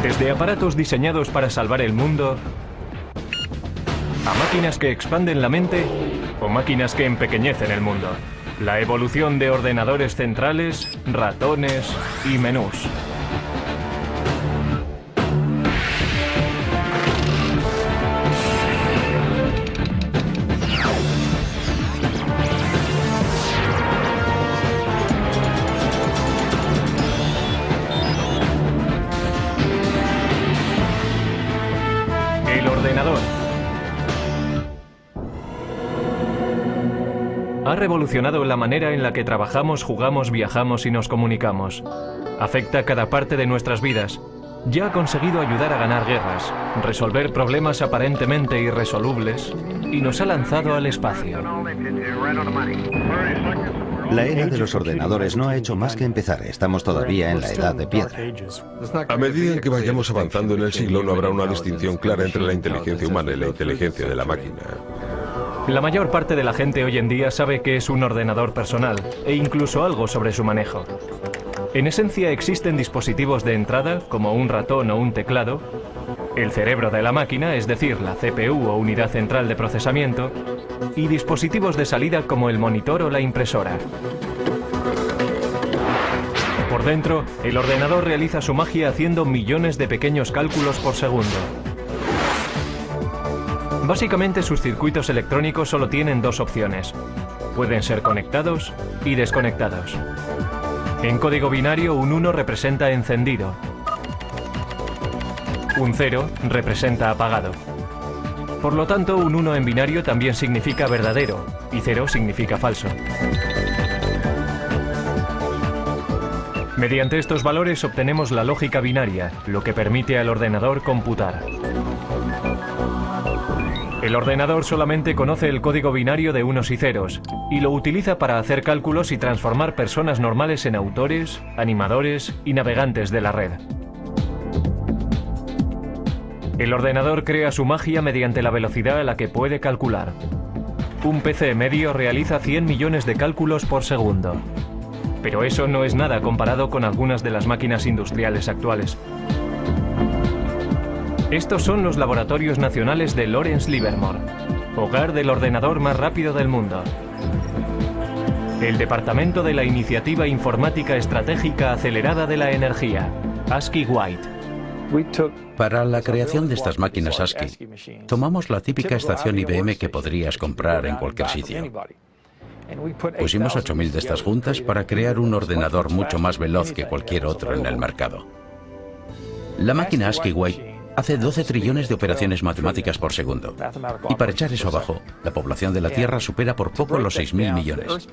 Desde aparatos diseñados para salvar el mundo, a máquinas que expanden la mente o máquinas que empequeñecen el mundo. La evolución de ordenadores centrales, ratones y menús. El ordenador ha revolucionado la manera en la que trabajamos, jugamos, viajamos y nos comunicamos. Afecta cada parte de nuestras vidas. Ya ha conseguido ayudar a ganar guerras, resolver problemas aparentemente irresolubles y nos ha lanzado al espacio. La era de los ordenadores no ha hecho más que empezar. Estamos todavía en la edad de piedra. A medida en que vayamos avanzando en el siglo, no habrá una distinción clara entre la inteligencia humana y la inteligencia de la máquina. La mayor parte de la gente hoy en día sabe qué es un ordenador personal e incluso algo sobre su manejo. En esencia existen dispositivos de entrada, como un ratón o un teclado, el cerebro de la máquina, es decir, la CPU o unidad central de procesamiento, y dispositivos de salida como el monitor o la impresora. Por dentro, el ordenador realiza su magia haciendo millones de pequeños cálculos por segundo. Básicamente sus circuitos electrónicos solo tienen dos opciones. Pueden ser conectados y desconectados. En código binario, un 1 representa encendido. Un 0 representa apagado. Por lo tanto, un 1 en binario también significa verdadero y 0 significa falso. Mediante estos valores obtenemos la lógica binaria, lo que permite al ordenador computar. El ordenador solamente conoce el código binario de unos y ceros y lo utiliza para hacer cálculos y transformar personas normales en autores, animadores y navegantes de la red. El ordenador crea su magia mediante la velocidad a la que puede calcular. Un PC medio realiza 100 millones de cálculos por segundo. Pero eso no es nada comparado con algunas de las máquinas industriales actuales. Estos son los laboratorios nacionales de Lawrence Livermore, hogar del ordenador más rápido del mundo. El Departamento de la Iniciativa Informática Estratégica Acelerada de la Energía, ASCII White. Para la creación de estas máquinas ASCII, tomamos la típica estación IBM que podrías comprar en cualquier sitio. Pusimos 8000 de estas juntas para crear un ordenador mucho más veloz que cualquier otro en el mercado. La máquina ASCII White hace 12 trillones de operaciones matemáticas por segundo. Y para echar eso abajo, la población de la Tierra supera por poco los 6.000 millones.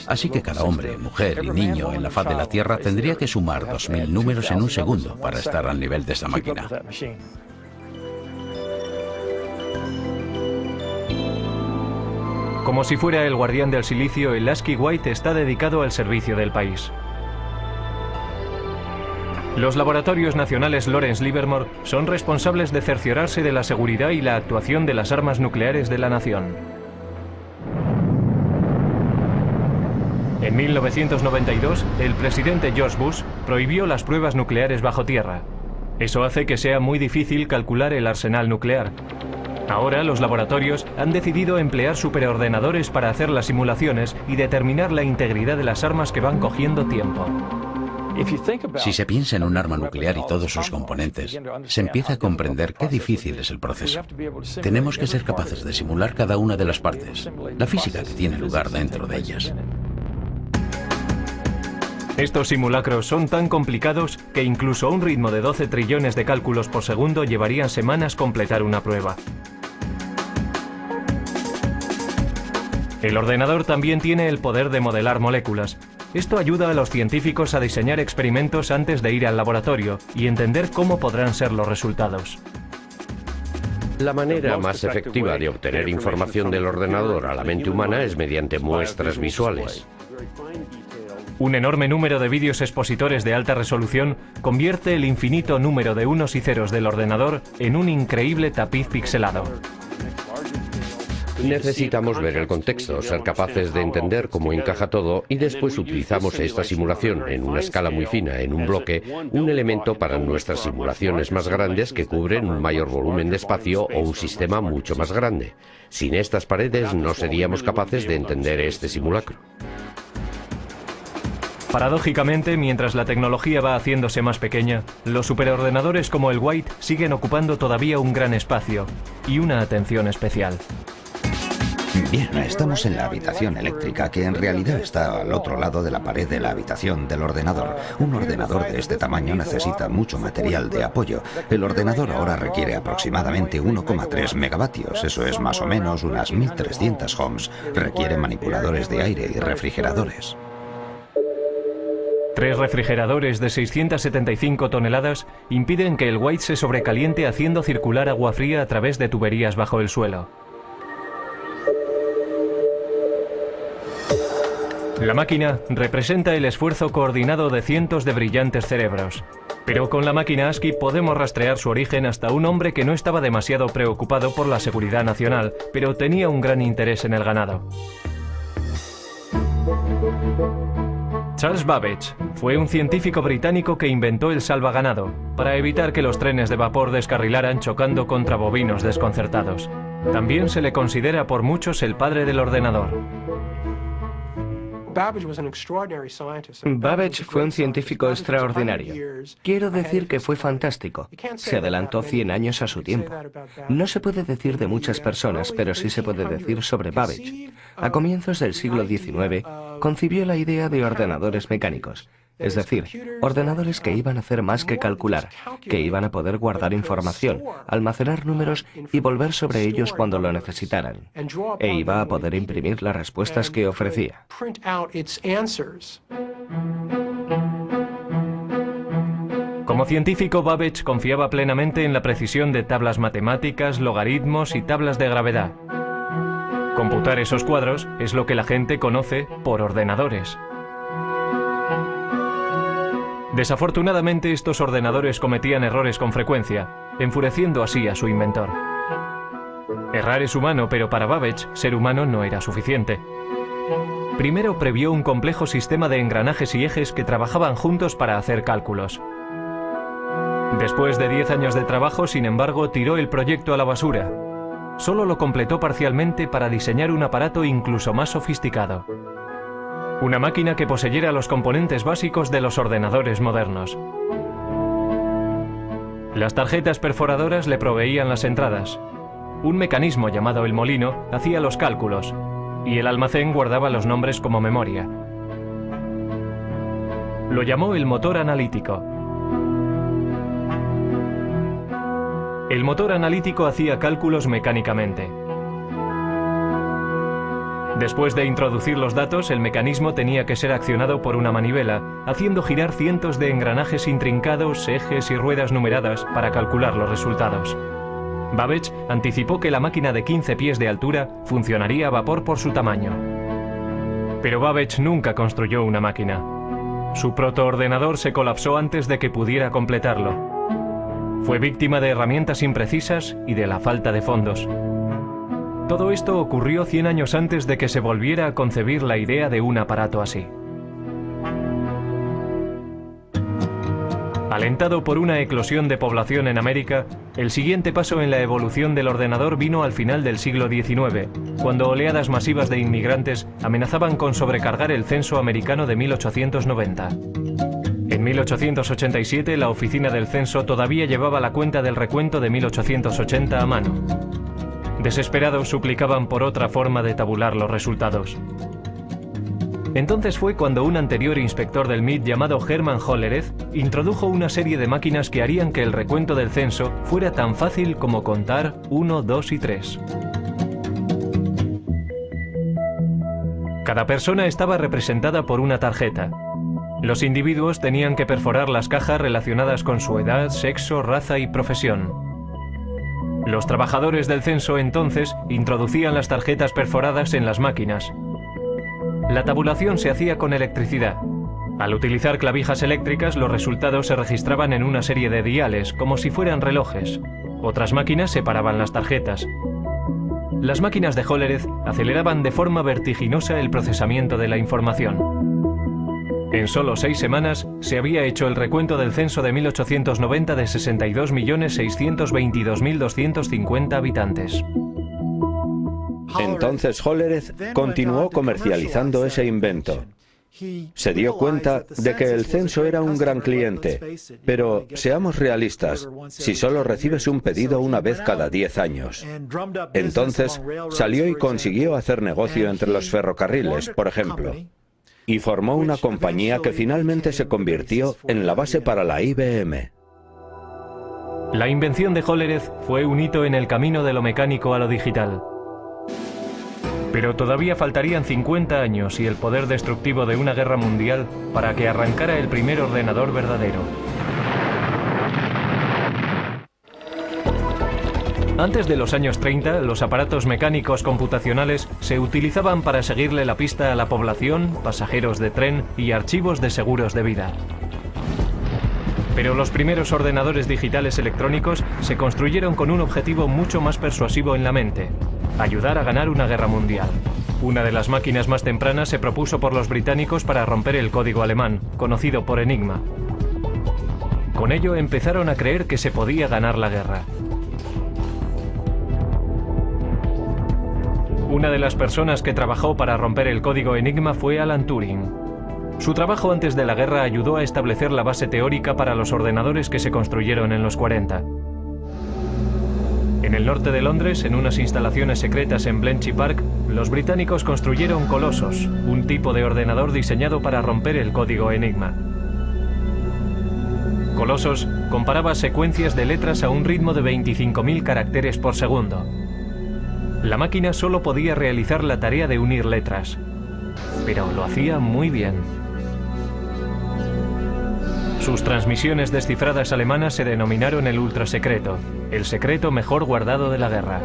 Así que cada hombre, mujer y niño en la faz de la Tierra tendría que sumar 2.000 números en un segundo para estar al nivel de esta máquina. Como si fuera el guardián del silicio, el ASCII White está dedicado al servicio del país. Los laboratorios nacionales Lawrence Livermore son responsables de cerciorarse de la seguridad y la actuación de las armas nucleares de la nación. En 1992, el presidente George Bush prohibió las pruebas nucleares bajo tierra. Eso hace que sea muy difícil calcular el arsenal nuclear. Ahora los laboratorios han decidido emplear superordenadores para hacer las simulaciones y determinar la integridad de las armas que van cogiendo tiempo. Si se piensa en un arma nuclear y todos sus componentes, se empieza a comprender qué difícil es el proceso. Tenemos que ser capaces de simular cada una de las partes, la física que tiene lugar dentro de ellas. Estos simulacros son tan complicados que incluso a un ritmo de 12 trillones de cálculos por segundo llevarían semanas completar una prueba. El ordenador también tiene el poder de modelar moléculas. Esto ayuda a los científicos a diseñar experimentos antes de ir al laboratorio y entender cómo podrán ser los resultados. La manera más efectiva de obtener información del ordenador a la mente humana es mediante muestras visuales. Un enorme número de vídeos expositores de alta resolución convierte el infinito número de unos y ceros del ordenador en un increíble tapiz pixelado. Necesitamos ver el contexto, ser capaces de entender cómo encaja todo y después utilizamos esta simulación en una escala muy fina, en un bloque, un elemento para nuestras simulaciones más grandes que cubren un mayor volumen de espacio o un sistema mucho más grande. Sin estas paredes no seríamos capaces de entender este simulacro. Paradójicamente, mientras la tecnología va haciéndose más pequeña, los superordenadores como el White siguen ocupando todavía un gran espacio y una atención especial. Bien, estamos en la habitación eléctrica, que en realidad está al otro lado de la pared de la habitación del ordenador. Un ordenador de este tamaño necesita mucho material de apoyo. El ordenador ahora requiere aproximadamente 1,3 megavatios, eso es más o menos unas 1300 ohms. Requiere manipuladores de aire y refrigeradores. 3 refrigeradores de 675 toneladas impiden que el White se sobrecaliente haciendo circular agua fría a través de tuberías bajo el suelo. La máquina representa el esfuerzo coordinado de cientos de brillantes cerebros. Pero con la máquina ASCII podemos rastrear su origen hasta un hombre que no estaba demasiado preocupado por la seguridad nacional, pero tenía un gran interés en el ganado. Charles Babbage fue un científico británico que inventó el salvaganado para evitar que los trenes de vapor descarrilaran chocando contra bovinos desconcertados. También se le considera por muchos el padre del ordenador. Babbage fue un científico extraordinario. Quiero decir que fue fantástico. Se adelantó 100 años a su tiempo. No se puede decir de muchas personas, pero sí se puede decir sobre Babbage. A comienzos del siglo XIX, concibió la idea de ordenadores mecánicos. Es decir, ordenadores que iban a hacer más que calcular, que iban a poder guardar información, almacenar números y volver sobre ellos cuando lo necesitaran. E iba a poder imprimir las respuestas que ofrecía. Como científico, Babbage confiaba plenamente en la precisión de tablas matemáticas, logaritmos y tablas de gravedad. Computar esos cuadros es lo que la gente conoce por ordenadores. Desafortunadamente, estos ordenadores cometían errores con frecuencia, enfureciendo así a su inventor. Errar es humano, pero para Babbage, ser humano no era suficiente. Primero previó un complejo sistema de engranajes y ejes que trabajaban juntos para hacer cálculos. Después de 10 años de trabajo, sin embargo, tiró el proyecto a la basura. Solo lo completó parcialmente para diseñar un aparato incluso más sofisticado. Una máquina que poseyera los componentes básicos de los ordenadores modernos. Las tarjetas perforadoras le proveían las entradas. Un mecanismo llamado el molino hacía los cálculos y el almacén guardaba los nombres como memoria. Lo llamó el motor analítico. El motor analítico hacía cálculos mecánicamente. Después de introducir los datos, el mecanismo tenía que ser accionado por una manivela, haciendo girar cientos de engranajes intrincados, ejes y ruedas numeradas para calcular los resultados. Babbage anticipó que la máquina de 15 pies de altura funcionaría a vapor por su tamaño. Pero Babbage nunca construyó una máquina. Su protoordenador se colapsó antes de que pudiera completarlo. Fue víctima de herramientas imprecisas y de la falta de fondos. Todo esto ocurrió 100 años antes de que se volviera a concebir la idea de un aparato así. Alentado por una eclosión de población en América, el siguiente paso en la evolución del ordenador vino al final del siglo XIX, cuando oleadas masivas de inmigrantes amenazaban con sobrecargar el censo americano de 1890. En 1887, la oficina del censo todavía llevaba la cuenta del recuento de 1880 a mano. Desesperados suplicaban por otra forma de tabular los resultados. Entonces fue cuando un anterior inspector del MIT llamado Hermann Hollerith introdujo una serie de máquinas que harían que el recuento del censo fuera tan fácil como contar 1, 2 y 3. Cada persona estaba representada por una tarjeta. Los individuos tenían que perforar las cajas relacionadas con su edad, sexo, raza y profesión. Los trabajadores del censo entonces introducían las tarjetas perforadas en las máquinas. La tabulación se hacía con electricidad. Al utilizar clavijas eléctricas, los resultados se registraban en una serie de diales, como si fueran relojes. Otras máquinas separaban las tarjetas. Las máquinas de Hollerith aceleraban de forma vertiginosa el procesamiento de la información. En solo 6 semanas se había hecho el recuento del censo de 1890 de 62.622.250 habitantes. Entonces Hollerith continuó comercializando ese invento. Se dio cuenta de que el censo era un gran cliente, pero seamos realistas, si solo recibes un pedido una vez cada 10 años. Entonces salió y consiguió hacer negocio entre los ferrocarriles, por ejemplo, y formó una compañía que finalmente se convirtió en la base para la IBM. La invención de Hollerith fue un hito en el camino de lo mecánico a lo digital. Pero todavía faltarían 50 años y el poder destructivo de una guerra mundial para que arrancara el primer ordenador verdadero. Antes de los años 30, los aparatos mecánicos computacionales se utilizaban para seguirle la pista a la población, pasajeros de tren y archivos de seguros de vida. Pero los primeros ordenadores digitales electrónicos se construyeron con un objetivo mucho más persuasivo en la mente: ayudar a ganar una guerra mundial. Una de las máquinas más tempranas se propuso por los británicos para romper el código alemán, conocido por Enigma. Con ello empezaron a creer que se podía ganar la guerra. Una de las personas que trabajó para romper el código Enigma fue Alan Turing. Su trabajo antes de la guerra ayudó a establecer la base teórica para los ordenadores que se construyeron en los 40. En el norte de Londres, en unas instalaciones secretas en Bletchley Park, los británicos construyeron Colossus, un tipo de ordenador diseñado para romper el código Enigma. Colossus comparaba secuencias de letras a un ritmo de 25.000 caracteres por segundo. La máquina solo podía realizar la tarea de unir letras, pero lo hacía muy bien. Sus transmisiones descifradas alemanas se denominaron el ultrasecreto, el secreto mejor guardado de la guerra.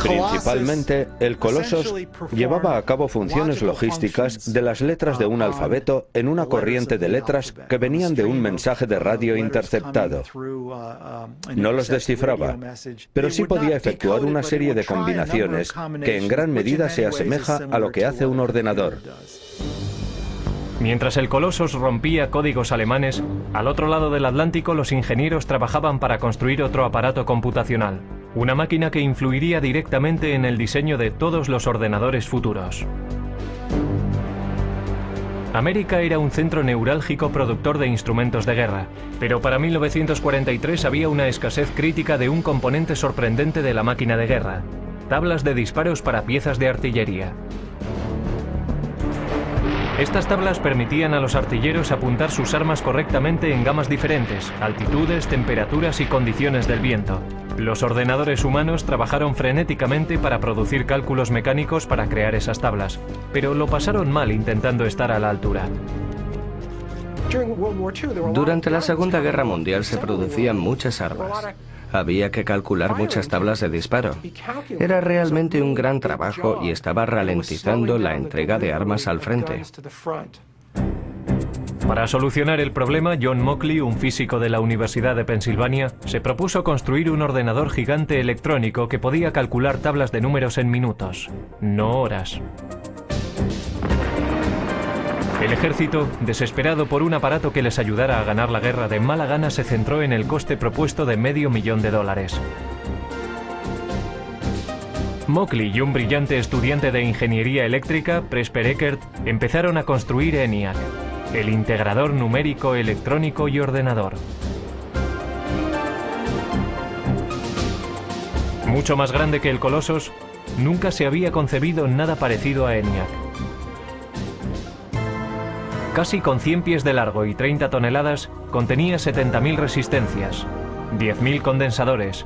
Principalmente, el Colossus llevaba a cabo funciones logísticas de las letras de un alfabeto en una corriente de letras que venían de un mensaje de radio interceptado. No los descifraba, pero sí podía efectuar una serie de combinaciones que en gran medida se asemeja a lo que hace un ordenador. Mientras el Colossus rompía códigos alemanes, al otro lado del Atlántico los ingenieros trabajaban para construir otro aparato computacional, una máquina que influiría directamente en el diseño de todos los ordenadores futuros. América era un centro neurálgico productor de instrumentos de guerra, pero para 1943 había una escasez crítica de un componente sorprendente de la máquina de guerra: tablas de disparos para piezas de artillería. Estas tablas permitían a los artilleros apuntar sus armas correctamente en gamas diferentes, altitudes, temperaturas y condiciones del viento. Los ordenadores humanos trabajaron frenéticamente para producir cálculos mecánicos para crear esas tablas, pero lo pasaron mal intentando estar a la altura. Durante la Segunda Guerra Mundial se producían muchas armas. Había que calcular muchas tablas de disparo. Era realmente un gran trabajo y estaba ralentizando la entrega de armas al frente. Para solucionar el problema, John Mauchly, un físico de la Universidad de Pensilvania, se propuso construir un ordenador gigante electrónico que podía calcular tablas de números en minutos, no horas. El ejército, desesperado por un aparato que les ayudara a ganar la guerra, de mala gana se centró en el coste propuesto de $500,000. Mauchly y un brillante estudiante de ingeniería eléctrica, Presper Eckert, empezaron a construir ENIAC, el integrador numérico, electrónico y ordenador. Mucho más grande que el Colossus, nunca se había concebido nada parecido a ENIAC. Casi con 100 pies de largo y 30 toneladas, contenía 70.000 resistencias, 10.000 condensadores,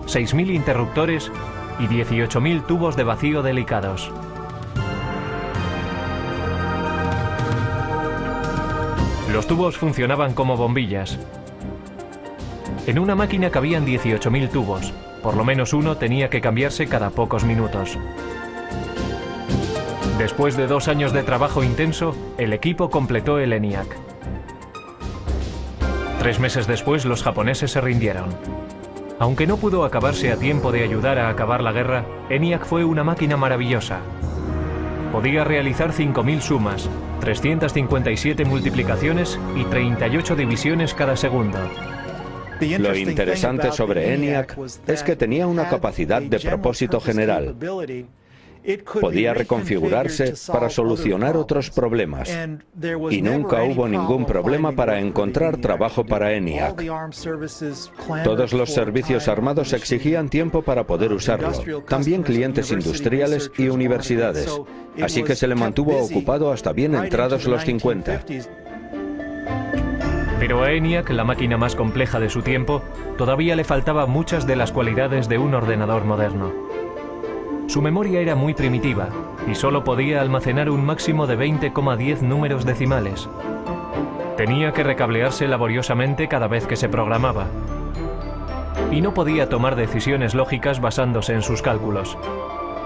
6.000 interruptores y 18.000 tubos de vacío delicados. Los tubos funcionaban como bombillas. En una máquina cabían 18.000 tubos, por lo menos uno tenía que cambiarse cada pocos minutos. Después de 2 años de trabajo intenso, el equipo completó el ENIAC. 3 meses después, los japoneses se rindieron. Aunque no pudo acabarse a tiempo de ayudar a acabar la guerra, ENIAC fue una máquina maravillosa. Podía realizar 5.000 sumas, 357 multiplicaciones y 38 divisiones cada segundo. Lo interesante sobre ENIAC es que tenía una capacidad de propósito general. Podía reconfigurarse para solucionar otros problemas. Y nunca hubo ningún problema para encontrar trabajo para ENIAC. Todos los servicios armados exigían tiempo para poder usarlo, también clientes industriales y universidades. Así que se le mantuvo ocupado hasta bien entrados los 50. Pero a ENIAC, la máquina más compleja de su tiempo, todavía le faltaban muchas de las cualidades de un ordenador moderno. Su memoria era muy primitiva y solo podía almacenar un máximo de 20,10 números decimales. Tenía que recablearse laboriosamente cada vez que se programaba. Y no podía tomar decisiones lógicas basándose en sus cálculos.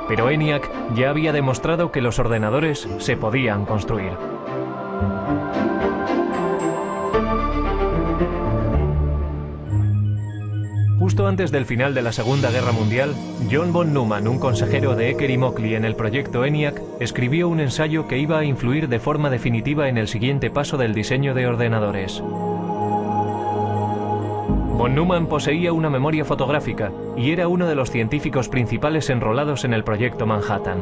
Pero ENIAC ya había demostrado que los ordenadores se podían construir. Justo antes del final de la Segunda Guerra Mundial, John von Neumann, un consejero de Ecker y Moseley en el proyecto ENIAC, escribió un ensayo que iba a influir de forma definitiva en el siguiente paso del diseño de ordenadores. Von Neumann poseía una memoria fotográfica y era uno de los científicos principales enrolados en el proyecto Manhattan.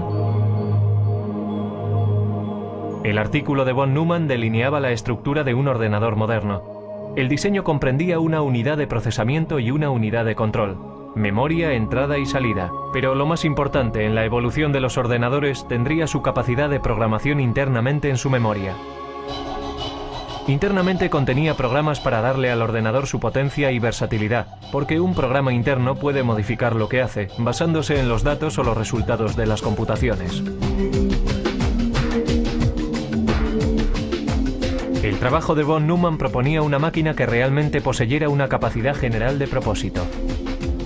El artículo de von Neumann delineaba la estructura de un ordenador moderno. El diseño comprendía una unidad de procesamiento y una unidad de control, memoria, entrada y salida. Pero lo más importante en la evolución de los ordenadores tendría su capacidad de programación internamente en su memoria. Internamente contenía programas para darle al ordenador su potencia y versatilidad, porque un programa interno puede modificar lo que hace, basándose en los datos o los resultados de las computaciones. El trabajo de von Neumann proponía una máquina que realmente poseyera una capacidad general de propósito.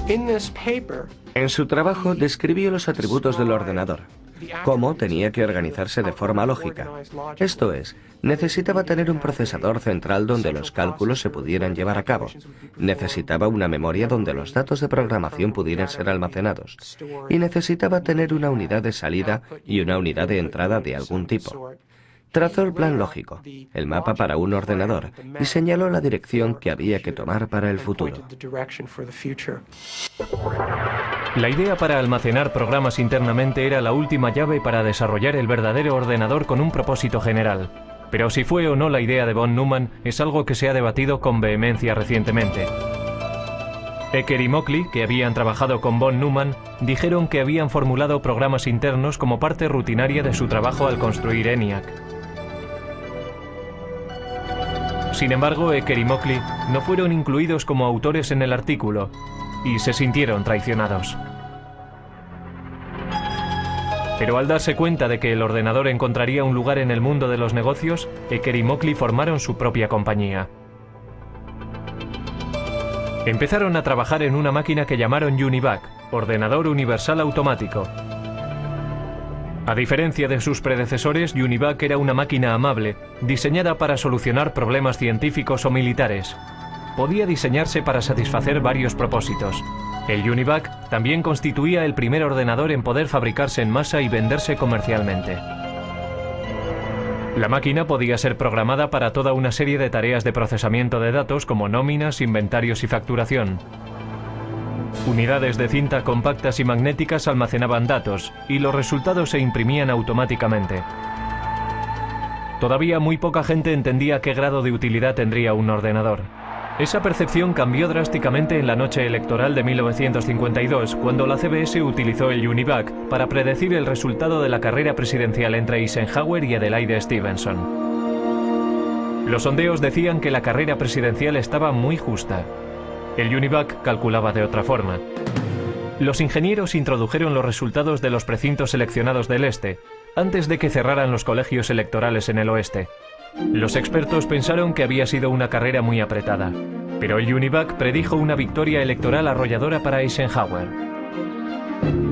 En su trabajo describió los atributos del ordenador, cómo tenía que organizarse de forma lógica. Esto es, necesitaba tener un procesador central donde los cálculos se pudieran llevar a cabo. Necesitaba una memoria donde los datos de programación pudieran ser almacenados. Y necesitaba tener una unidad de salida y una unidad de entrada de algún tipo. Trazó el plan lógico, el mapa para un ordenador, y señaló la dirección que había que tomar para el futuro. La idea para almacenar programas internamente era la última llave para desarrollar el verdadero ordenador con un propósito general. Pero si fue o no la idea de von Neumann es algo que se ha debatido con vehemencia recientemente. Ecker y Moseley, que habían trabajado con von Neumann, dijeron que habían formulado programas internos como parte rutinaria de su trabajo al construir ENIAC. Sin embargo, Ecker y Moseley no fueron incluidos como autores en el artículo y se sintieron traicionados. Pero al darse cuenta de que el ordenador encontraría un lugar en el mundo de los negocios, Ecker y Moseley formaron su propia compañía. Empezaron a trabajar en una máquina que llamaron UNIVAC, Ordenador Universal Automático. A diferencia de sus predecesores, UNIVAC era una máquina amable, diseñada para solucionar problemas científicos o militares. Podía diseñarse para satisfacer varios propósitos. El UNIVAC también constituía el primer ordenador en poder fabricarse en masa y venderse comercialmente. La máquina podía ser programada para toda una serie de tareas de procesamiento de datos como nóminas, inventarios y facturación. Unidades de cinta compactas y magnéticas almacenaban datos y los resultados se imprimían automáticamente. Todavía muy poca gente entendía qué grado de utilidad tendría un ordenador. Esa percepción cambió drásticamente en la noche electoral de 1952, cuando la CBS utilizó el UNIVAC para predecir el resultado de la carrera presidencial entre Eisenhower y Adelaide Stevenson. Los sondeos decían que la carrera presidencial estaba muy justa. El UNIVAC calculaba de otra forma. Los ingenieros introdujeron los resultados de los precintos seleccionados del este, antes de que cerraran los colegios electorales en el oeste. Los expertos pensaron que había sido una carrera muy apretada, pero el UNIVAC predijo una victoria electoral arrolladora para Eisenhower.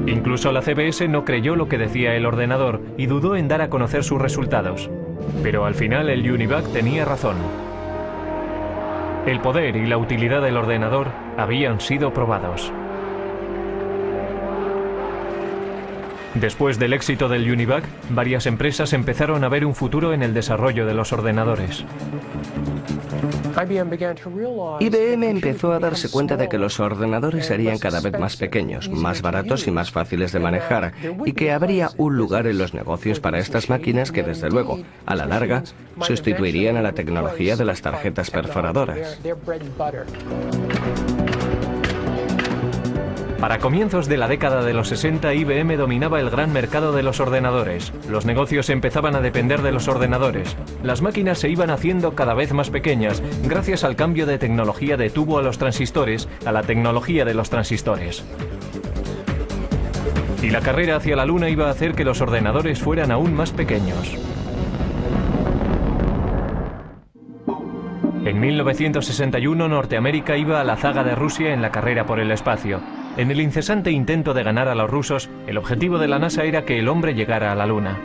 Incluso la CBS no creyó lo que decía el ordenador y dudó en dar a conocer sus resultados. Pero al final el UNIVAC tenía razón. El poder y la utilidad del ordenador habían sido probados. Después del éxito del Univac, varias empresas empezaron a ver un futuro en el desarrollo de los ordenadores. IBM empezó a darse cuenta de que los ordenadores serían cada vez más pequeños, más baratos y más fáciles de manejar, y que habría un lugar en los negocios para estas máquinas que, desde luego, a la larga, sustituirían a la tecnología de las tarjetas perforadoras. Para comienzos de la década de los 60, IBM dominaba el gran mercado de los ordenadores. Los negocios empezaban a depender de los ordenadores. Las máquinas se iban haciendo cada vez más pequeñas, gracias al cambio de tecnología de tubo a los transistores, a la tecnología de los transistores. Y la carrera hacia la Luna iba a hacer que los ordenadores fueran aún más pequeños. En 1961, Norteamérica iba a la zaga de Rusia en la carrera por el espacio. En el incesante intento de ganar a los rusos, el objetivo de la NASA era que el hombre llegara a la Luna.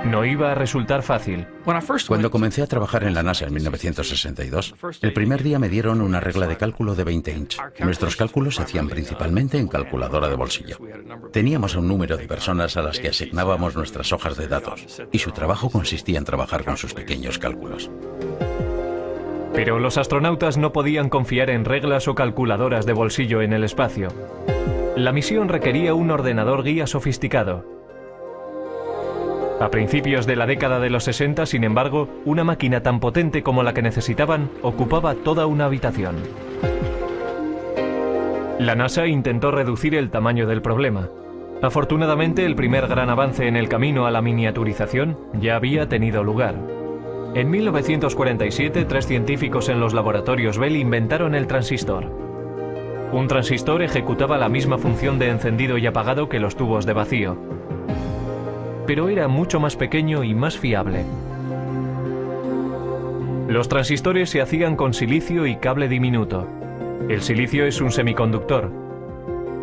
No iba a resultar fácil. Cuando comencé a trabajar en la NASA en 1962, el primer día me dieron una regla de cálculo de 20 inch. Nuestros cálculos se hacían principalmente en calculadora de bolsillo. Teníamos un número de personas a las que asignábamos nuestras hojas de datos, y su trabajo consistía en trabajar con sus pequeños cálculos. Pero los astronautas no podían confiar en reglas o calculadoras de bolsillo en el espacio. La misión requería un ordenador guía sofisticado. A principios de la década de los 60, sin embargo, una máquina tan potente como la que necesitaban ocupaba toda una habitación. La NASA intentó reducir el tamaño del problema. Afortunadamente, el primer gran avance en el camino a la miniaturización ya había tenido lugar. En 1947, 3 científicos en los laboratorios Bell inventaron el transistor. Un transistor ejecutaba la misma función de encendido y apagado que los tubos de vacío, pero era mucho más pequeño y más fiable. Los transistores se hacían con silicio y cable diminuto. El silicio es un semiconductor.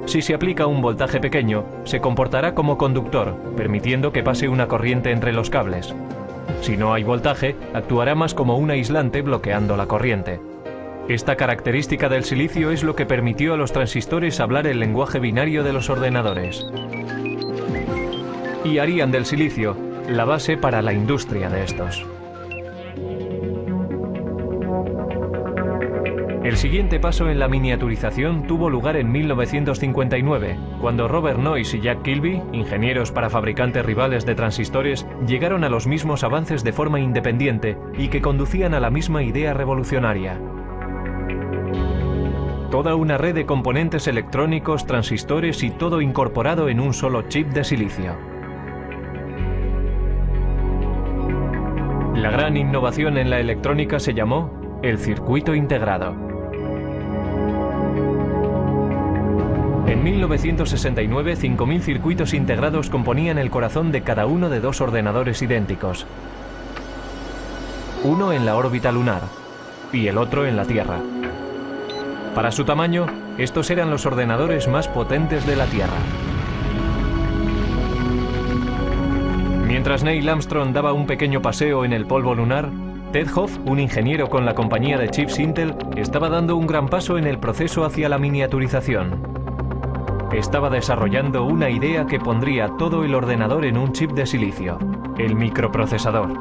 Si se aplica un voltaje pequeño, se comportará como conductor, permitiendo que pase una corriente entre los cables. Si no hay voltaje, actuará más como un aislante bloqueando la corriente. Esta característica del silicio es lo que permitió a los transistores hablar el lenguaje binario de los ordenadores. Y harían del silicio la base para la industria de estos. El siguiente paso en la miniaturización tuvo lugar en 1959, cuando Robert Noyce y Jack Kilby, ingenieros para fabricantes rivales de transistores, llegaron a los mismos avances de forma independiente y que conducían a la misma idea revolucionaria. Toda una red de componentes electrónicos, transistores y todo incorporado en un solo chip de silicio. La gran innovación en la electrónica se llamó el circuito integrado. En 1969, 5.000 circuitos integrados componían el corazón de cada uno de 2 ordenadores idénticos. Uno en la órbita lunar y el otro en la Tierra. Para su tamaño, estos eran los ordenadores más potentes de la Tierra. Mientras Neil Armstrong daba un pequeño paseo en el polvo lunar, Ted Hoff, un ingeniero con la compañía de chips Intel, estaba dando un gran paso en el proceso hacia la miniaturización. Estaba desarrollando una idea que pondría todo el ordenador en un chip de silicio, el microprocesador.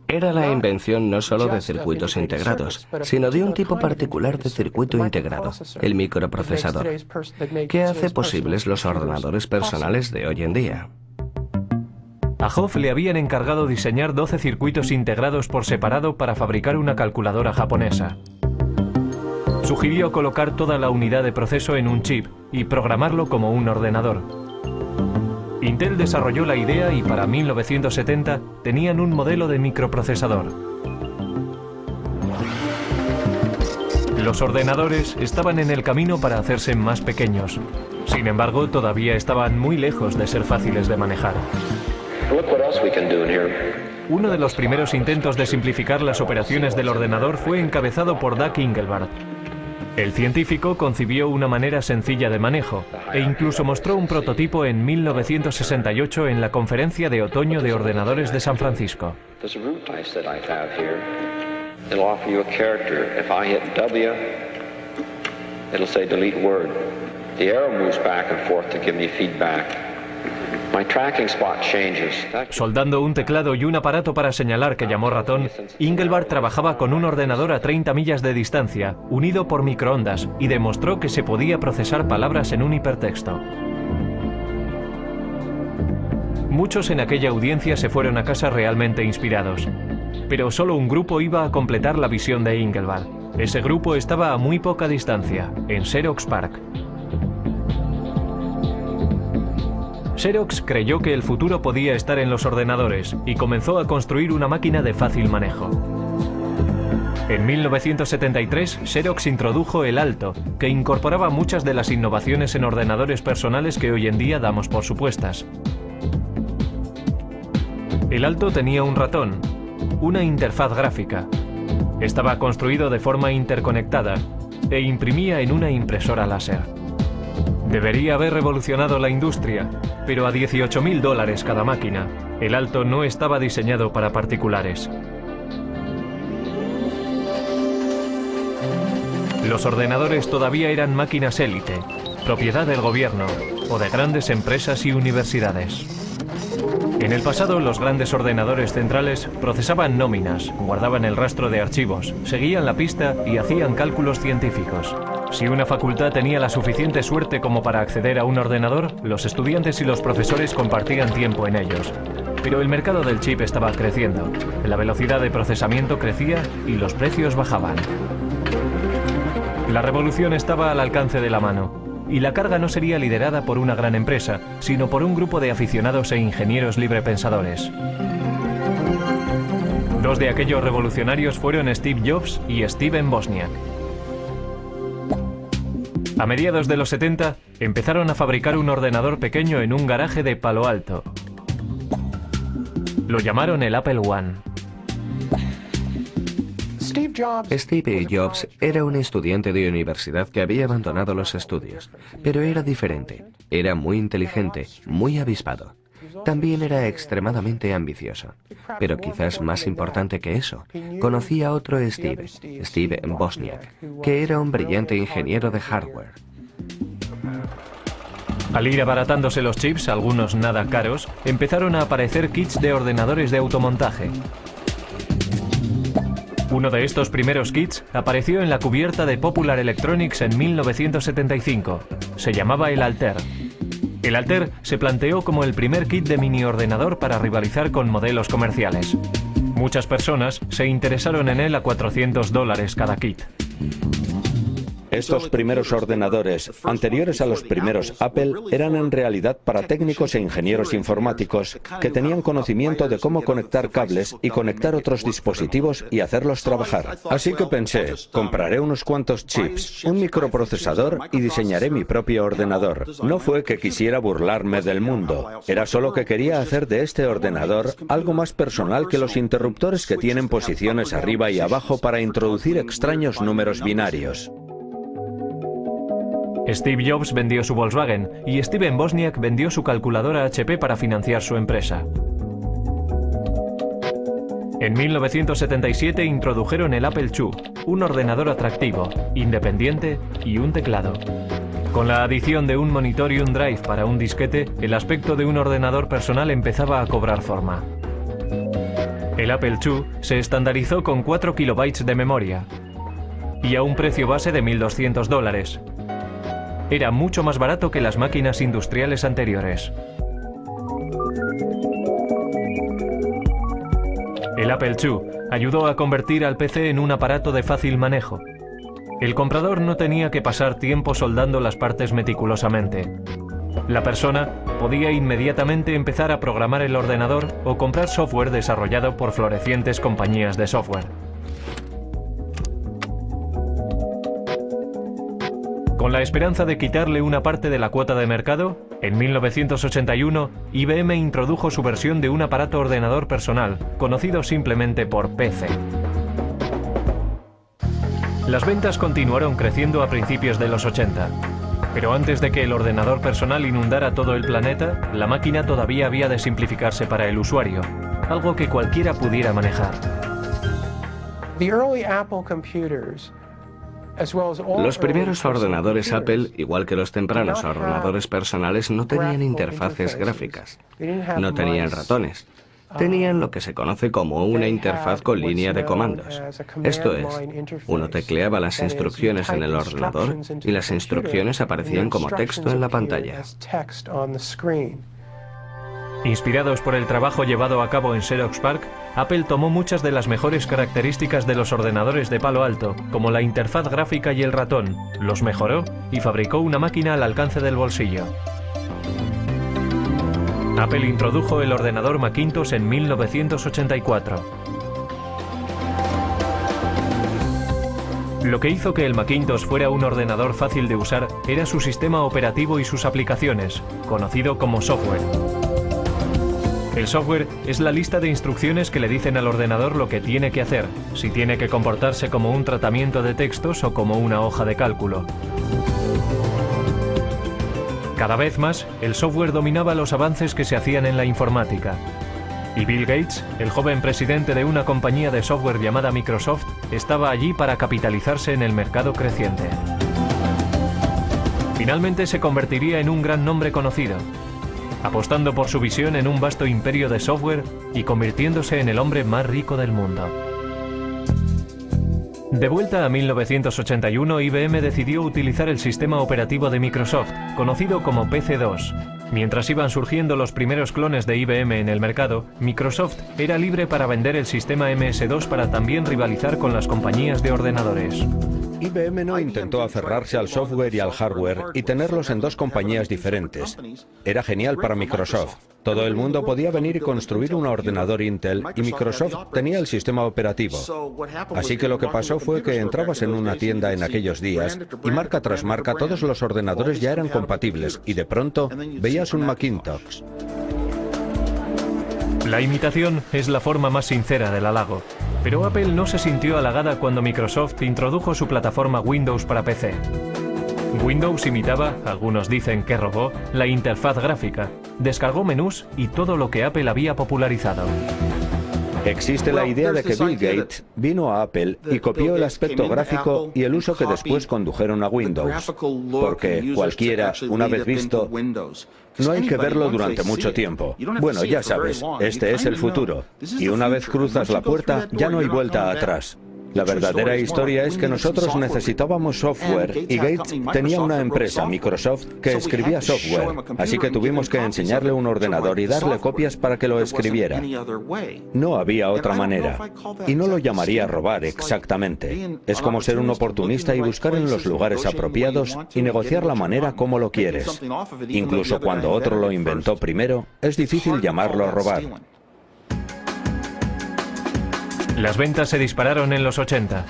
Era la invención no solo de circuitos integrados, sino de un tipo particular de circuito integrado, el microprocesador, que hace posibles los ordenadores personales de hoy en día. A Hoff le habían encargado diseñar 12 circuitos integrados por separado para fabricar una calculadora japonesa. Sugirió colocar toda la unidad de proceso en un chip y programarlo como un ordenador. Intel desarrolló la idea y para 1970 tenían un modelo de microprocesador. Los ordenadores estaban en el camino para hacerse más pequeños. Sin embargo, todavía estaban muy lejos de ser fáciles de manejar. Uno de los primeros intentos de simplificar las operaciones del ordenador fue encabezado por Doug Engelbart. El científico concibió una manera sencilla de manejo e incluso mostró un prototipo en 1968 en la Conferencia de Otoño de Ordenadores de San Francisco. Soldando un teclado y un aparato para señalar que llamó ratón, Engelbart trabajaba con un ordenador a 30 millas de distancia, unido por microondas, y demostró que se podía procesar palabras en un hipertexto. Muchos en aquella audiencia se fueron a casa realmente inspirados, pero solo un grupo iba a completar la visión de Engelbart. Ese grupo estaba a muy poca distancia, en Xerox PARC. Xerox creyó que el futuro podía estar en los ordenadores y comenzó a construir una máquina de fácil manejo. En 1973, Xerox introdujo el Alto, que incorporaba muchas de las innovaciones en ordenadores personales que hoy en día damos por supuestas. El Alto tenía un ratón, una interfaz gráfica, estaba construido de forma interconectada e imprimía en una impresora láser. Debería haber revolucionado la industria, pero a $18.000 cada máquina. El Alto no estaba diseñado para particulares. Los ordenadores todavía eran máquinas élite, propiedad del gobierno o de grandes empresas y universidades. En el pasado, los grandes ordenadores centrales procesaban nóminas, guardaban el rastro de archivos, seguían la pista y hacían cálculos científicos. Si una facultad tenía la suficiente suerte como para acceder a un ordenador, los estudiantes y los profesores compartían tiempo en ellos. Pero el mercado del chip estaba creciendo, la velocidad de procesamiento crecía y los precios bajaban. La revolución estaba al alcance de la mano, y la carga no sería liderada por una gran empresa, sino por un grupo de aficionados e ingenieros librepensadores. Dos de aquellos revolucionarios fueron Steve Jobs y Steven Wozniak. A mediados de los 70, empezaron a fabricar un ordenador pequeño en un garaje de Palo Alto. Lo llamaron el Apple I. Steve Jobs era un estudiante de universidad que había abandonado los estudios, pero era diferente. Era muy inteligente, muy avispado. También era extremadamente ambicioso. Pero quizás más importante que eso, conocía a otro Steve Wozniak, que era un brillante ingeniero de hardware. Al ir abaratándose los chips, algunos nada caros, empezaron a aparecer kits de ordenadores de automontaje. Uno de estos primeros kits apareció en la cubierta de Popular Electronics en 1975. Se llamaba el Altair. El Altair se planteó como el primer kit de mini ordenador para rivalizar con modelos comerciales. Muchas personas se interesaron en él a $400 cada kit. Estos primeros ordenadores, anteriores a los primeros Apple, eran en realidad para técnicos e ingenieros informáticos que tenían conocimiento de cómo conectar cables y conectar otros dispositivos y hacerlos trabajar. Así que pensé, compraré unos cuantos chips, un microprocesador y diseñaré mi propio ordenador. No fue que quisiera burlarme del mundo, era solo que quería hacer de este ordenador algo más personal que los interruptores que tienen posiciones arriba y abajo para introducir extraños números binarios. Steve Jobs vendió su Volkswagen y Steven Wozniak vendió su calculadora HP para financiar su empresa. En 1977 introdujeron el Apple II, un ordenador atractivo, independiente y un teclado. Con la adición de un monitor y un drive para un disquete, el aspecto de un ordenador personal empezaba a cobrar forma. El Apple II se estandarizó con 4 kilobytes de memoria y a un precio base de $1.200. Era mucho más barato que las máquinas industriales anteriores. El Apple II ayudó a convertir al PC en un aparato de fácil manejo. El comprador no tenía que pasar tiempo soldando las partes meticulosamente. La persona podía inmediatamente empezar a programar el ordenador o comprar software desarrollado por florecientes compañías de software. Con la esperanza de quitarle una parte de la cuota de mercado, en 1981 IBM introdujo su versión de un aparato ordenador personal, conocido simplemente por PC. Las ventas continuaron creciendo a principios de los 80. Pero antes de que el ordenador personal inundara todo el planeta, la máquina todavía había de simplificarse para el usuario, algo que cualquiera pudiera manejar. Los primeros ordenadores Apple, igual que los tempranos ordenadores personales, no tenían interfaces gráficas, no tenían ratones. Tenían lo que se conoce como una interfaz con línea de comandos. Esto es, uno tecleaba las instrucciones en el ordenador y las instrucciones aparecían como texto en la pantalla. Inspirados por el trabajo llevado a cabo en Xerox PARC, Apple tomó muchas de las mejores características de los ordenadores de Palo Alto, como la interfaz gráfica y el ratón, los mejoró y fabricó una máquina al alcance del bolsillo. Apple introdujo el ordenador Macintosh en 1984. Lo que hizo que el Macintosh fuera un ordenador fácil de usar era su sistema operativo y sus aplicaciones, conocido como software. El software es la lista de instrucciones que le dicen al ordenador lo que tiene que hacer, si tiene que comportarse como un tratamiento de textos o como una hoja de cálculo. Cada vez más, el software dominaba los avances que se hacían en la informática. Y Bill Gates, el joven presidente de una compañía de software llamada Microsoft, estaba allí para capitalizarse en el mercado creciente. Finalmente se convertiría en un gran nombre conocido, apostando por su visión en un vasto imperio de software y convirtiéndose en el hombre más rico del mundo. De vuelta a 1981, IBM decidió utilizar el sistema operativo de Microsoft, conocido como PC-2. Mientras iban surgiendo los primeros clones de IBM en el mercado, Microsoft era libre para vender el sistema MS-2 para también rivalizar con las compañías de ordenadores. IBM no intentó aferrarse al software y al hardware y tenerlos en dos compañías diferentes. Era genial para Microsoft. Todo el mundo podía venir y construir un ordenador Intel y Microsoft tenía el sistema operativo. Así que lo que pasó fue que entrabas en una tienda en aquellos días y marca tras marca todos los ordenadores ya eran compatibles y de pronto veías un Macintosh. La imitación es la forma más sincera del halago, pero Apple no se sintió halagada cuando Microsoft introdujo su plataforma Windows para PC. Windows imitaba, algunos dicen que robó, la interfaz gráfica, descargó menús y todo lo que Apple había popularizado. Existe la idea de que Bill Gates vino a Apple y copió el aspecto gráfico y el uso que después condujeron a Windows, porque cualquiera, una vez visto, no hay que verlo durante mucho tiempo. Bueno, ya sabes, este es el futuro, y una vez cruzas la puerta, ya no hay vuelta atrás. La verdadera historia es que nosotros necesitábamos software y Gates tenía una empresa, Microsoft, que escribía software, así que tuvimos que enseñarle un ordenador y darle copias para que lo escribiera. No había otra manera, y no lo llamaría robar exactamente. Es como ser un oportunista y buscar en los lugares apropiados y negociar la manera como lo quieres. Incluso cuando otro lo inventó primero, es difícil llamarlo robar. Las ventas se dispararon en los 80.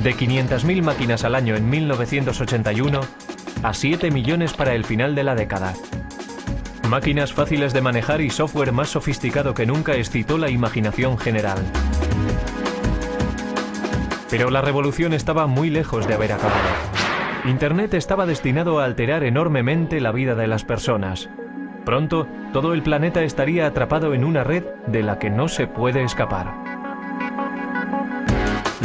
De 500.000 máquinas al año en 1981 a 7 millones para el final de la década. Máquinas fáciles de manejar y software más sofisticado que nunca excitó la imaginación general. Pero la revolución estaba muy lejos de haber acabado. Internet estaba destinado a alterar enormemente la vida de las personas. Pronto, todo el planeta estaría atrapado en una red de la que no se puede escapar.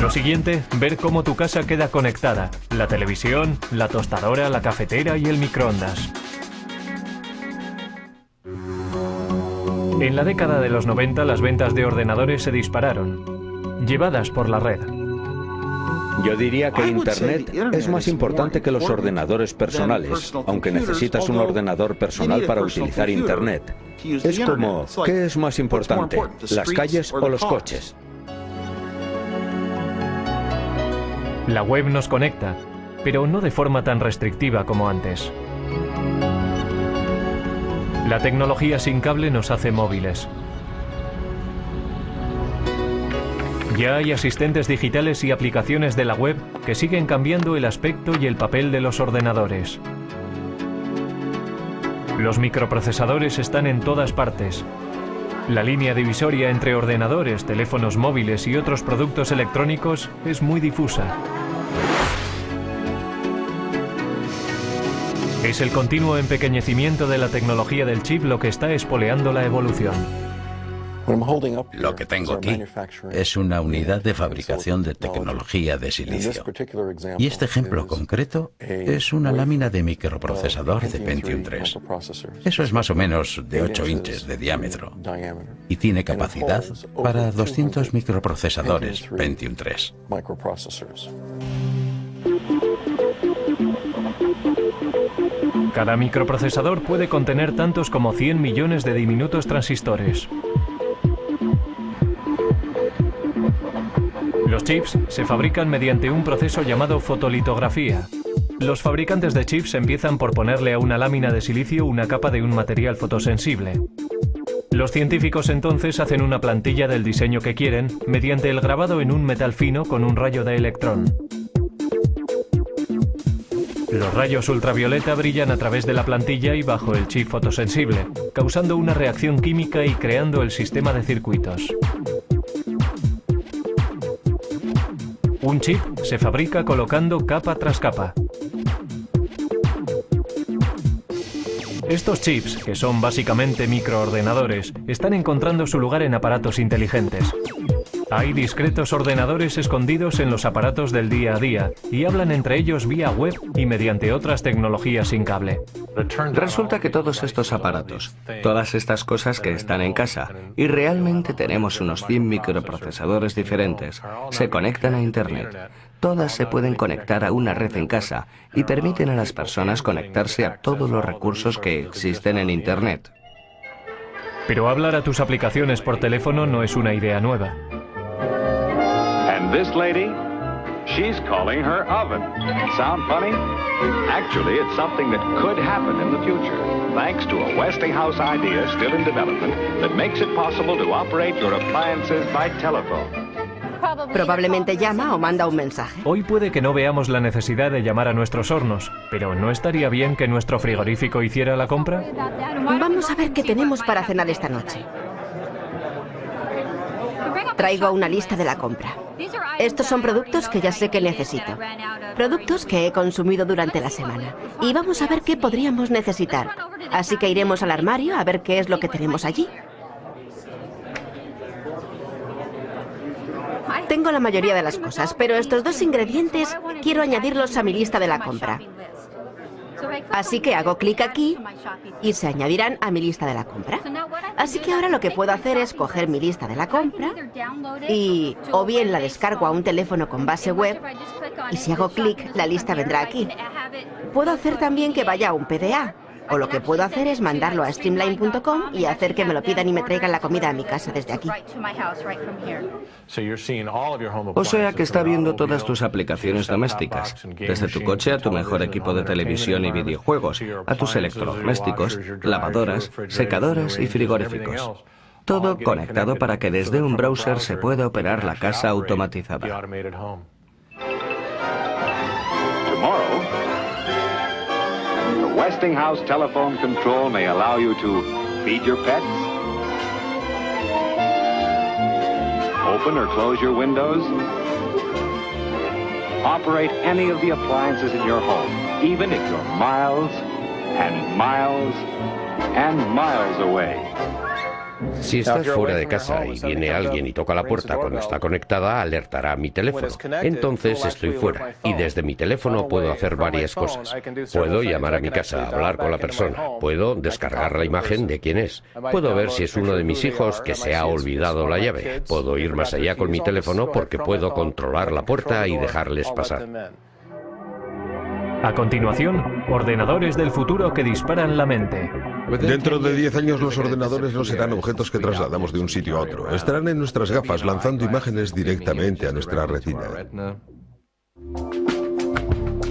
Lo siguiente, ver cómo tu casa queda conectada, la televisión, la tostadora, la cafetera y el microondas. En la década de los 90 las ventas de ordenadores se dispararon, llevadas por la red. Yo diría que Internet es más importante que los ordenadores personales, aunque necesitas un ordenador personal para utilizar Internet. Es como, ¿qué es más importante, las calles o los coches? La web nos conecta, pero no de forma tan restrictiva como antes. La tecnología sin cable nos hace móviles. Ya hay asistentes digitales y aplicaciones de la web que siguen cambiando el aspecto y el papel de los ordenadores. Los microprocesadores están en todas partes. La línea divisoria entre ordenadores, teléfonos móviles y otros productos electrónicos es muy difusa. Es el continuo empequeñecimiento de la tecnología del chip lo que está espoleando la evolución. Lo que tengo aquí es una unidad de fabricación de tecnología de silicio. Y este ejemplo concreto es una lámina de microprocesador de Pentium 3. Eso es más o menos de 8 inches de diámetro. Y tiene capacidad para 200 microprocesadores Pentium 3. Cada microprocesador puede contener tantos como 100 millones de diminutos transistores. Los chips se fabrican mediante un proceso llamado fotolitografía. Los fabricantes de chips empiezan por ponerle a una lámina de silicio una capa de un material fotosensible. Los científicos entonces hacen una plantilla del diseño que quieren mediante el grabado en un metal fino con un rayo de electrón. Los rayos ultravioleta brillan a través de la plantilla y bajo el chip fotosensible, causando una reacción química y creando el sistema de circuitos. Un chip se fabrica colocando capa tras capa. Estos chips, que son básicamente microordenadores, están encontrando su lugar en aparatos inteligentes. Hay discretos ordenadores escondidos en los aparatos del día a día y hablan entre ellos vía web y mediante otras tecnologías sin cable. Resulta que todos estos aparatos, todas estas cosas que están en casa, y realmente tenemos unos 100 microprocesadores diferentes, se conectan a Internet. Todas se pueden conectar a una red en casa y permiten a las personas conectarse a todos los recursos que existen en Internet. Pero hablar a tus aplicaciones por teléfono no es una idea nueva. And this lady, she's calling her oven. Sound funny? Actually, it's something that could happen in the future, thanks to a Westinghouse idea still in development that makes it possible to operate your appliances by telephone. Probablemente llama o manda un mensaje. Hoy puede que no veamos la necesidad de llamar a nuestros hornos, pero ¿no estaría bien que nuestro frigorífico hiciera la compra? Vamos a ver qué tenemos para cenar esta noche. Traigo una lista de la compra. Estos son productos que ya sé que necesito. Productos que he consumido durante la semana. Y vamos a ver qué podríamos necesitar. Así que iremos al armario a ver qué es lo que tenemos allí. Tengo la mayoría de las cosas, pero estos dos ingredientes quiero añadirlos a mi lista de la compra. Así que hago clic aquí y se añadirán a mi lista de la compra. Así que ahora lo que puedo hacer es coger mi lista de la compra y o bien la descargo a un teléfono con base web y si hago clic la lista vendrá aquí. Puedo hacer también que vaya a un PDA o lo que puedo hacer es mandarlo a streamline.com y hacer que me lo pidan y me traigan la comida a mi casa desde aquí. O sea que está viendo todas tus aplicaciones domésticas, desde tu coche a tu mejor equipo de televisión y videojuegos, a tus electrodomésticos, lavadoras, secadoras y frigoríficos. Todo conectado para que desde un browser se pueda operar la casa automatizada. Westinghouse telephone control may allow you to feed your pets, open or close your windows, operate any of the appliances in your home, even if you're miles and miles and miles away. Si estás fuera de casa y viene alguien y toca la puerta cuando está conectada, alertará a mi teléfono. Entonces estoy fuera y desde mi teléfono puedo hacer varias cosas. Puedo llamar a mi casa, hablar con la persona. Puedo descargar la imagen de quién es. Puedo ver si es uno de mis hijos que se ha olvidado la llave. Puedo ir más allá con mi teléfono porque puedo controlar la puerta y dejarles pasar. A continuación, ordenadores del futuro que disparan la mente. Dentro de 10 años los ordenadores no serán objetos que trasladamos de un sitio a otro. Estarán en nuestras gafas lanzando imágenes directamente a nuestra retina.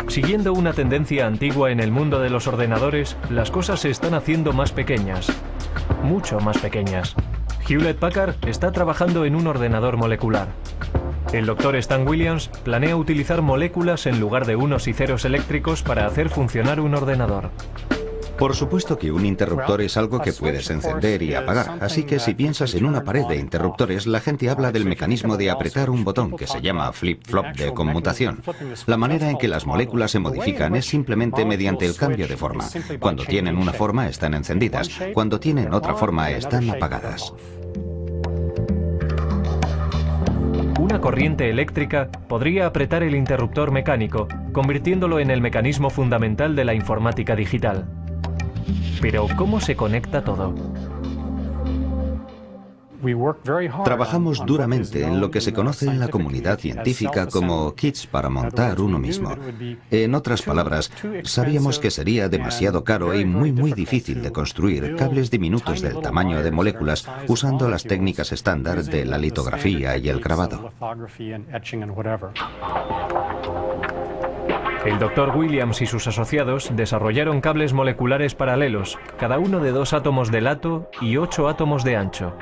Siguiendo una tendencia antigua en el mundo de los ordenadores, las cosas se están haciendo más pequeñas. Mucho más pequeñas. Hewlett-Packard está trabajando en un ordenador molecular. El Dr. Stan Williams planea utilizar moléculas en lugar de unos y ceros eléctricos para hacer funcionar un ordenador. Por supuesto que un interruptor es algo que puedes encender y apagar, así que si piensas en una pared de interruptores, la gente habla del mecanismo de apretar un botón que se llama flip-flop de conmutación. La manera en que las moléculas se modifican es simplemente mediante el cambio de forma. Cuando tienen una forma están encendidas, cuando tienen otra forma están apagadas. Una corriente eléctrica podría apretar el interruptor mecánico, convirtiéndolo en el mecanismo fundamental de la informática digital. Pero, ¿cómo se conecta todo? Trabajamos duramente en lo que se conoce en la comunidad científica como kits para montar uno mismo. En otras palabras, sabíamos que sería demasiado caro y muy difícil de construir cables diminutos del tamaño de moléculas usando las técnicas estándar de la litografía y el grabado. El Dr. Williams y sus asociados desarrollaron cables moleculares paralelos, cada uno de 2 átomos de lato y 8 átomos de ancho.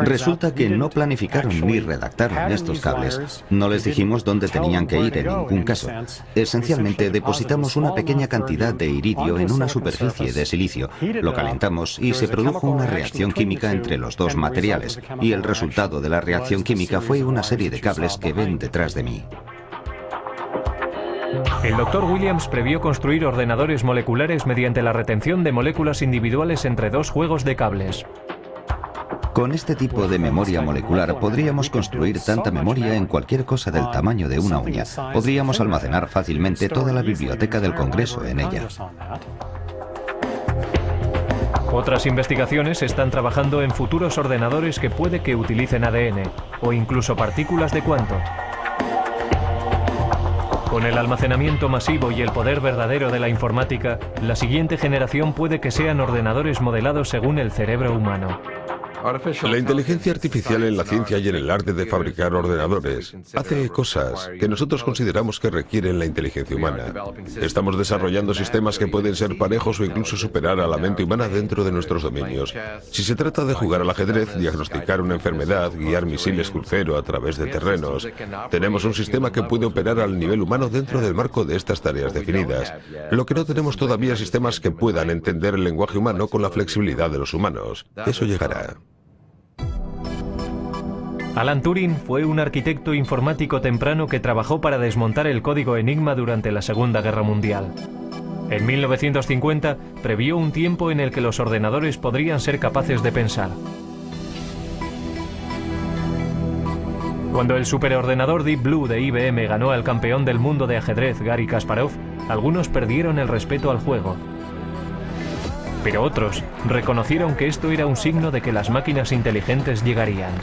Resulta que no planificaron ni redactaron estos cables. No les dijimos dónde tenían que ir en ningún caso. Esencialmente depositamos una pequeña cantidad de iridio en una superficie de silicio, lo calentamos y se produjo una reacción química entre los dos materiales, y el resultado de la reacción química fue una serie de cables que ven detrás de mí. El Dr. Williams previó construir ordenadores moleculares mediante la retención de moléculas individuales entre 2 juegos de cables. Con este tipo de memoria molecular podríamos construir tanta memoria en cualquier cosa del tamaño de una uña. Podríamos almacenar fácilmente toda la biblioteca del Congreso en ella. Otras investigaciones están trabajando en futuros ordenadores que puede que utilicen ADN o incluso partículas de cuanto. Con el almacenamiento masivo y el poder verdadero de la informática, la siguiente generación puede que sean ordenadores modelados según el cerebro humano. La inteligencia artificial en la ciencia y en el arte de fabricar ordenadores hace cosas que nosotros consideramos que requieren la inteligencia humana. Estamos desarrollando sistemas que pueden ser parejos o incluso superar a la mente humana dentro de nuestros dominios. Si se trata de jugar al ajedrez, diagnosticar una enfermedad, guiar misiles crucero a través de terrenos, tenemos un sistema que puede operar al nivel humano dentro del marco de estas tareas definidas. Lo que no tenemos todavía es sistemas que puedan entender el lenguaje humano con la flexibilidad de los humanos. Eso llegará. Alan Turing fue un arquitecto informático temprano que trabajó para desmontar el código Enigma durante la Segunda Guerra Mundial. En 1950 previó un tiempo en el que los ordenadores podrían ser capaces de pensar. Cuando el superordenador Deep Blue de IBM ganó al campeón del mundo de ajedrez Garry Kasparov, algunos perdieron el respeto al juego. Pero otros reconocieron que esto era un signo de que las máquinas inteligentes llegarían.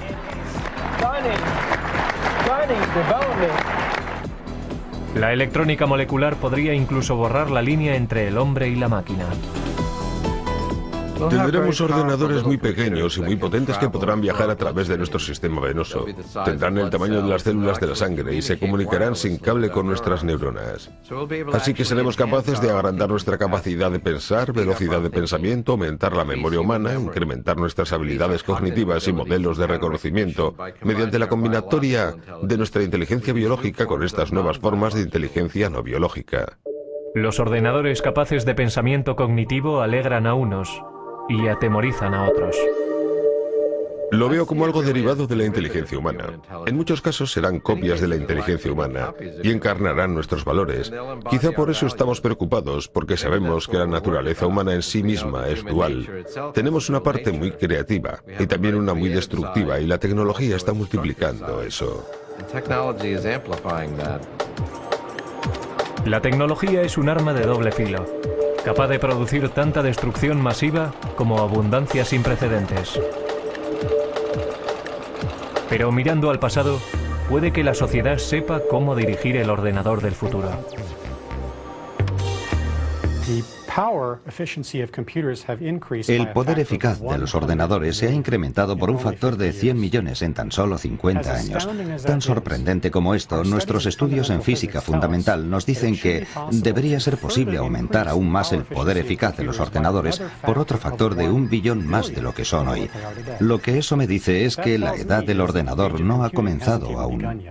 La electrónica molecular podría incluso borrar la línea entre el hombre y la máquina. Tendremos ordenadores muy pequeños y muy potentes que podrán viajar a través de nuestro sistema venoso. Tendrán el tamaño de las células de la sangre y se comunicarán sin cable con nuestras neuronas. Así que seremos capaces de agrandar nuestra capacidad de pensar, velocidad de pensamiento, aumentar la memoria humana, incrementar nuestras habilidades cognitivas y modelos de reconocimiento mediante la combinatoria de nuestra inteligencia biológica con estas nuevas formas de inteligencia no biológica. Los ordenadores capaces de pensamiento cognitivo alegran a unos y atemorizan a otros. Lo veo como algo derivado de la inteligencia humana. En muchos casos serán copias de la inteligencia humana y encarnarán nuestros valores. Quizá por eso estamos preocupados, porque sabemos que la naturaleza humana en sí misma es dual. Tenemos una parte muy creativa y también una muy destructiva, y la tecnología está multiplicando eso. La tecnología es un arma de doble filo, capaz de producir tanta destrucción masiva como abundancia sin precedentes. Pero mirando al pasado, puede que la sociedad sepa cómo dirigir el ordenador del futuro. El poder eficaz de los ordenadores se ha incrementado por un factor de 100 millones en tan solo 50 años. Tan sorprendente como esto, nuestros estudios en física fundamental nos dicen que debería ser posible aumentar aún más el poder eficaz de los ordenadores por otro factor de 1 billón más de lo que son hoy. Lo que eso me dice es que la edad del ordenador no ha comenzado aún.